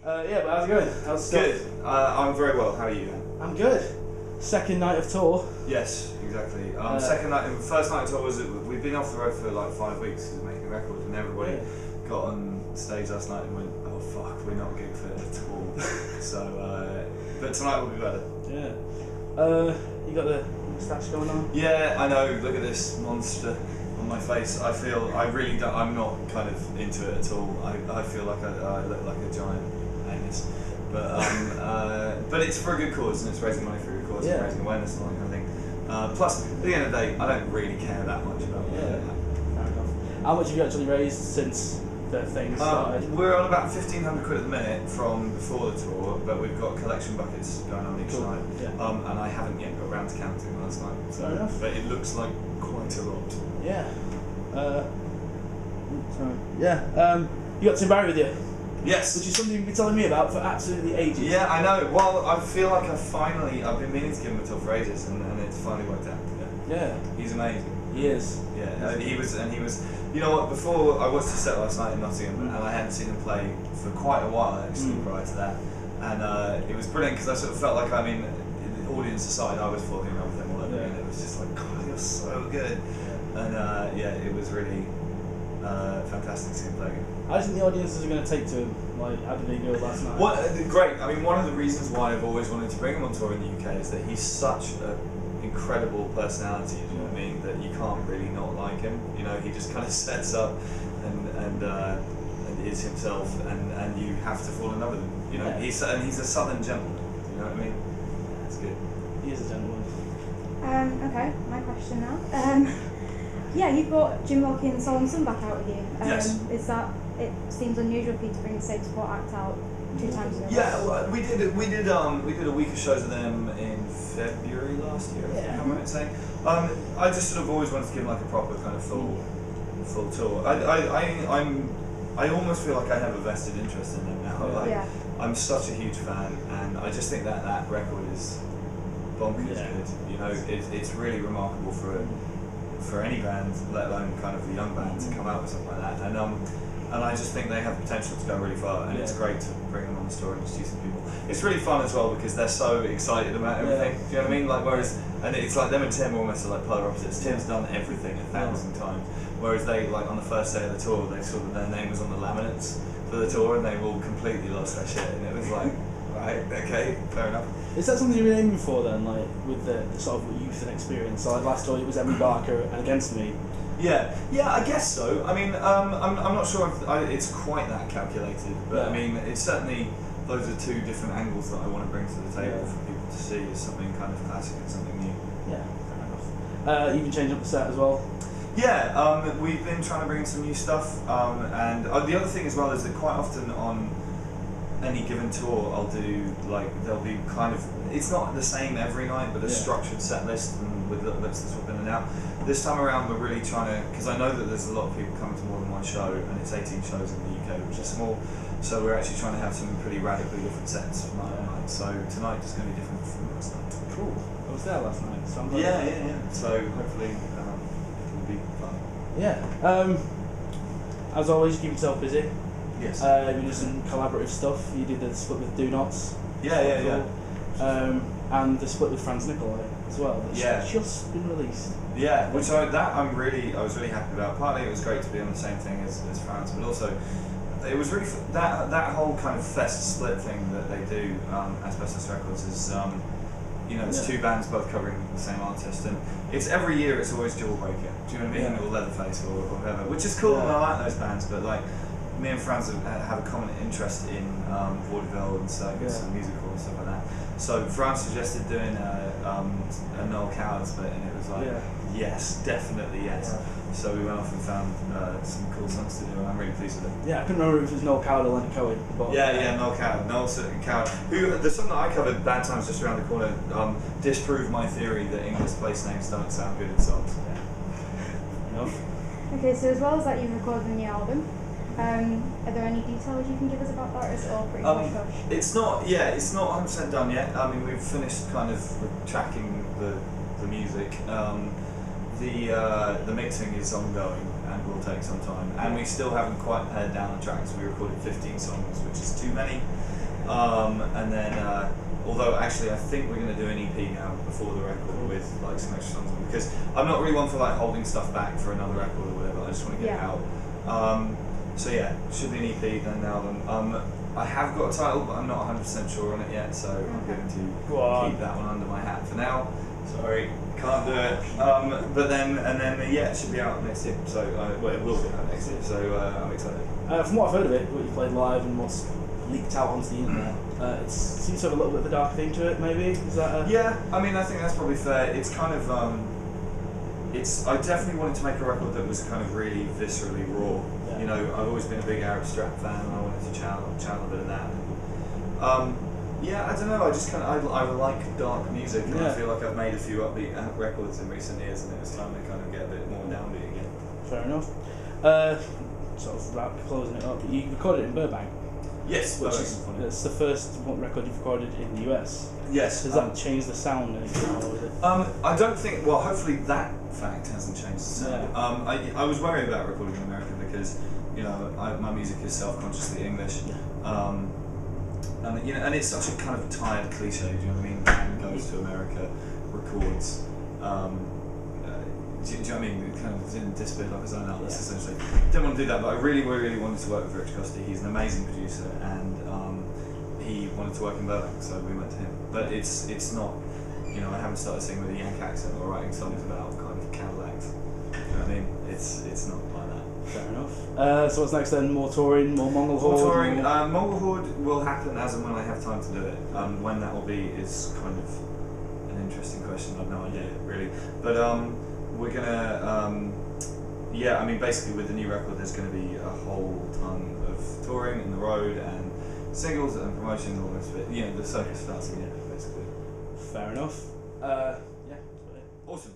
Yeah, but how's it going? How's stuff? Good. I'm very well. How are you? I'm good. Second night of tour. Yes, exactly. Second night. First night of tour was we've been off the road for like 5 weeks because we're making records, and everybody got on stage last night and went, "Oh fuck, we're not gig fit at all." So, but tonight will be better. Yeah. You got the moustache going on? Yeah, I know. Look at this monster on my face. I really don't. I'm not kind of into it at all. I feel like I look like a giant anus. But it's for a good cause, and it's raising money for a good cause, and raising awareness and all that kind of thing. Plus, at the end of the day, I don't really care that much about it. Fair enough. How much have you actually raised since the thing started? We're on about 1,500 quid at the minute from before the tour, but we've got collection buckets going on each night. Yeah. And I haven't yet got around to counting last night. So, fair enough. But it looks like quite a lot. Yeah. Sorry. Yeah. You got Tim Barry with you? Yes. Which is something you've been telling me about for absolutely ages. Yeah, I know. Well, I feel like I've been meaning to give him a tour for ages, and it's finally worked out. Yeah. He's amazing. He is. Yeah, and he was. You know what? Before I watched the set last night in Nottingham, and I hadn't seen him play for quite a while actually prior to that, and it was brilliant because I sort of felt like the audience aside, I was falling in love with him all over again. It was just like, God, you're so good, and it was really fantastic to see him play again. How do you think the audiences are going to take to him? Like, how did they go last night? Great. I mean, one of the reasons why I've always wanted to bring him on tour in the UK is that he's such an incredible personality. Do you know what I mean? That you can't really not like him. You know, he just kind of sets up and is himself, and you have to fall in love with him. You know, he's a southern gentleman. You know what I mean? That's good. He is a gentleman. Okay, my question now. Yeah, you brought Jim Wilkie and Soul and Sun back out with you. Yes. It seems unusual for you to bring the same support act out 2 times in a row. Yeah, well, we did a week of shows with them in February last year. Yeah. I'm right saying. I just sort of always wanted to give them like a proper kind of full tour. I almost feel like I have a vested interest in them now. I'm such a huge fan, and I just think that record is bonkers good. You know, it's really remarkable for any band, let alone kind of a young band, to come out with something like that. And I just think they have potential to go really far, and it's great to bring them on the tour and introduce people. It's really fun as well because they're so excited about everything. Do you know what I mean? Like and it's like them and Tim almost are like polar opposites. Tim's done everything 1,000 times, whereas they, like on the first day of the tour, they saw that their name was on the laminates for the tour, and they all completely lost their shit, and it was like, right, okay, fair enough. Is that something you're aiming for then, like with the sort of youth and experience? So like last tour it was Emily Barker and Against Me. Yeah, I guess so. I mean, I'm not sure if it's quite that calculated, but I mean, it's certainly, those are 2 different angles that I want to bring to the table for people to see as something kind of classic and something new. Yeah, fair enough. You've been changing up the set as well? Yeah, we've been trying to bring in some new stuff, and the other thing as well is that quite often on any given tour I'll do, like, there'll be kind of, it's not the same every night, but a structured set list and with little bits that swap in and out. This time around we're really trying to, because I know that there's a lot of people coming to more than one show, and it's 18 shows in the UK, which is small, so we're actually trying to have some pretty radically different sets from night to night. So tonight is going to be different from last night. Cool. I was there last night, so I'm glad. Yeah. So hopefully it'll be fun. Yeah. As always, you keep yourself busy. Yes. You do some collaborative stuff. You did the split with Do Nots. Yeah. And the split with Franz Nicolai as well. That's just been released. Yeah, which I was really happy about. Partly it was great to be on the same thing as Franz, but also it was really that whole kind of fest split thing that they do, Asbestos Records, is it's 2 bands both covering the same artist, and it's every year it's always Jawbreaker. Do you know what I mean? Or Leatherface or whatever, which is cool, and I like those bands, but like, me and Franz have a common interest in vaudeville and circus and musical and stuff like that. So Franz suggested doing a Noel Coward split, and it was like, yes, definitely yes. Yeah. So we went off and found some cool songs to do, and I'm really pleased with it. Yeah, I couldn't remember if it was Noel Coward or Leonard Cohen. Noel Coward. Noel Coward. Who, the song that I covered, Bad Times Just Around the Corner, disproved my theory that English place names don't sound good in songs. Okay, so as well as that, you've recorded a new album. Are there any details you can give us about that, or is it all pretty much hush? It's not 100% done yet. I mean, we've finished kind of tracking the music. the mixing is ongoing and will take some time, and we still haven't quite pared down the tracks. We recorded 15 songs, which is too many. And then, although actually I think we're going to do an EP now before the record with like some extra songs, because I'm not really one for like holding stuff back for another record or whatever. I just want to get it out. So yeah, should be an EP then an album. I have got a title, but I'm not 100% sure on it yet, so I'm going to keep that one under my hat for now. Sorry, can't do it. But then yeah, it should be out next year. So well, it will be out next year. So I'm excited. From what I've heard of it, what you played live and what's leaked out onto the internet, it seems to have a little bit of a dark theme to it. Maybe is that? Yeah, I mean, I think that's probably fair. It's kind of I definitely wanted to make a record that was kind of really viscerally raw. Yeah. You know, I've always been a big Arab Strap fan, and I wanted to channel a bit of that. Yeah, I don't know. I just kind of I like dark music, and I feel like I've made a few upbeat records in recent years, and it was time to kind of get a bit more downbeat again. Fair enough. Sort of closing it up. You recorded it in Burbank. Yes, which is it's the first record you've recorded in the US. Yes. Does that change the sound anything, or is it? I don't think. Well, hopefully that fact hasn't changed the sound. Yeah. I was worried about recording in America because you know my music is self-consciously English. And you know, and it's such a kind of tired cliche. Do you know what I mean? Man goes to America, records. Do you know what I mean? It kind of didn't disappear like his own outlets, essentially. Didn't want to do that, but I really wanted to work with Rich Costy. He's an amazing producer, and he wanted to work in Barlow, so we went to him. But it's not, you know, I haven't started singing with a Yank accent or writing songs about kind of Cadillacs. You know what I mean? It's not like that. Fair enough. So what's next then? More touring, more Mongol Horde? More touring. Mongol Horde will happen as and when I have time to do it. When that will be is kind of an interesting question. I've no idea, really. But we're gonna, yeah, I mean, basically with the new record, there's gonna be a whole ton of touring in the road and singles and promotion and all this bit. You know, the circus starts again, basically. Fair enough. Yeah. Awesome.